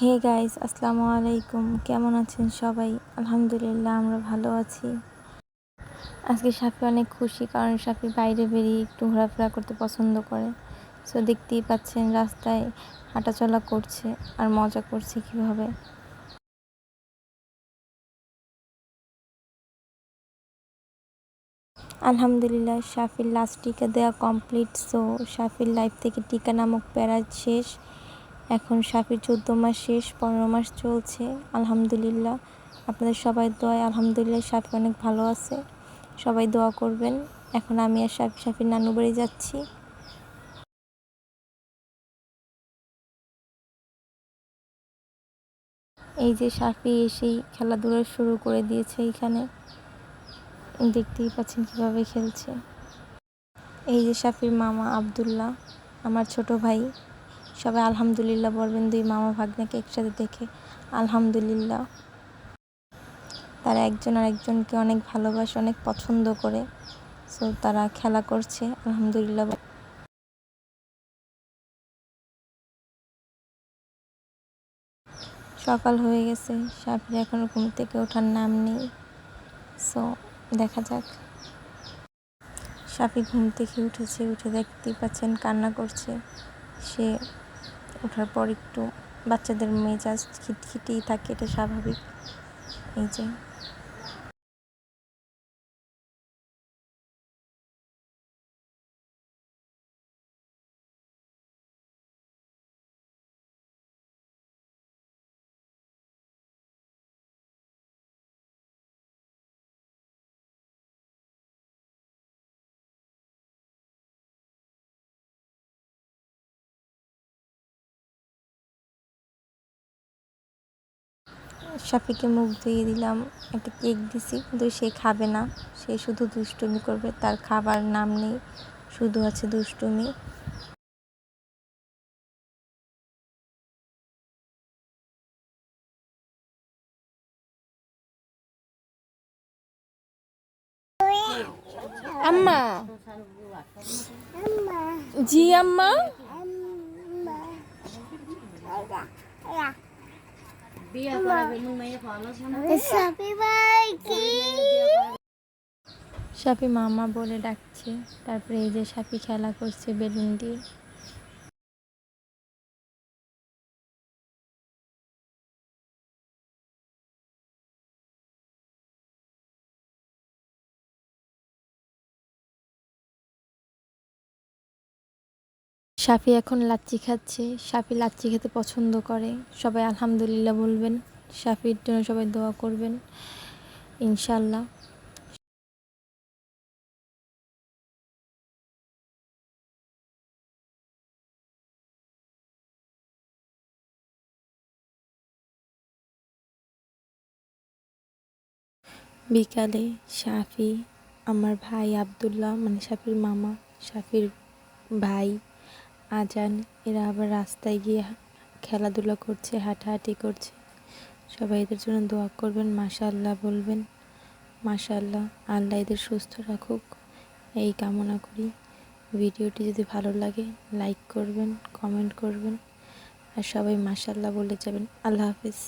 Hey guys, আসসালামু আলাইকুম। কেমন আছেন সবাই? আলহামদুলিল্লাহ, আমরা ভালো আছি। আজকে সাফি অনেক খুশি, কারণ সাফি বাইরে বেরিয়ে একটু ঘোরাফেরা করতে পছন্দ করে। সো দেখতেই পাচ্ছেন রাস্তায় হাঁটাচলা করছে আর মজা করছে কীভাবে। আলহামদুলিল্লাহ, সাফির লাস্ট টিকা দেওয়া কমপ্লিট। সো সাফির লাইফ থেকে টিকা নামক প্যারা শেষ। এখন সাফির 14 মাস শেষ, 15 মাস চলছে। আলহামদুলিল্লাহ, আপনাদের সবাই দোয়ায় আলহামদুলিল্লাহ সাফি অনেক ভালো আছে। সবাই দোয়া করবেন। এখন আমি আর সাফির নানু বাড়ি যাচ্ছি। এই যে সাফি এসেই খেলাধুলা শুরু করে দিয়েছে। এখানে দেখতেই পাচ্ছেন কীভাবে খেলছে। এই যে সাফির মামা আব্দুল্লাহ, আমার ছোট ভাই। সবাই আলহামদুলিল্লাহ বলবেন, দুই মামা ভাগ্নাকে একসাথে দেখে আলহামদুলিল্লাহ। তারা একজন আর একজনকে অনেক ভালোবাসে, অনেক পছন্দ করে। সো তারা খেলা করছে আলহামদুলিল্লাহ। সকাল হয়ে গেছে, সাফির এখনও ঘুম থেকে ওঠার নাম নেই। সো দেখা যাক। সাফি ঘুম থেকে উঠেছে, উঠে দেখতেই পাচ্ছেন কান্না করছে। সে ওঠার পর একটু বাচ্চাদের মেজাজ খিটখিটেই থাকে, এটা স্বাভাবিক। এই যে সাফিকে মুখ ধুয়ে দিলাম, একটা কেক দিছি, কিন্তু সে খাবে না। সে শুধু দুষ্টুমি করবে, তার খাবার নাম নেই, শুধু আছে দুষ্টুমি। আম্মা, জি আম্মা। সাফি মামা বলে ডাকছে। তারপরে এই যে সাফি খেলা করছে বেলুন দিয়ে। সাফি এখন লাচ্ছি খাচ্ছে। সাফি লাচ্ছি খেতে পছন্দ করে। সবাই আলহামদুলিল্লাহ বলবেন। সাফির জন্য সবাই দোয়া করবেন ইনশাল্লাহ। বিকালে সাফি, আমার ভাই আব্দুল্লাহ, মানে সাফির মামা, সাফির ভাই আজান, এরা আবার রাস্তায় গিয়ে খেলাধুলা করছে, হাঁটাহাঁটি করছে। সবাই এদের জন্য দোয়া করবেন, মাশাআল্লাহ বলবেন। মাশাআল্লাহ, আল্লাহ এদের সুস্থ রাখুক, এই কামনা করি। ভিডিওটি যদি ভালো লাগে লাইক করবেন, কমেন্ট করবেন, আর সবাই মাশাআল্লাহ বলে যাবেন। আল্লাহ হাফিজ।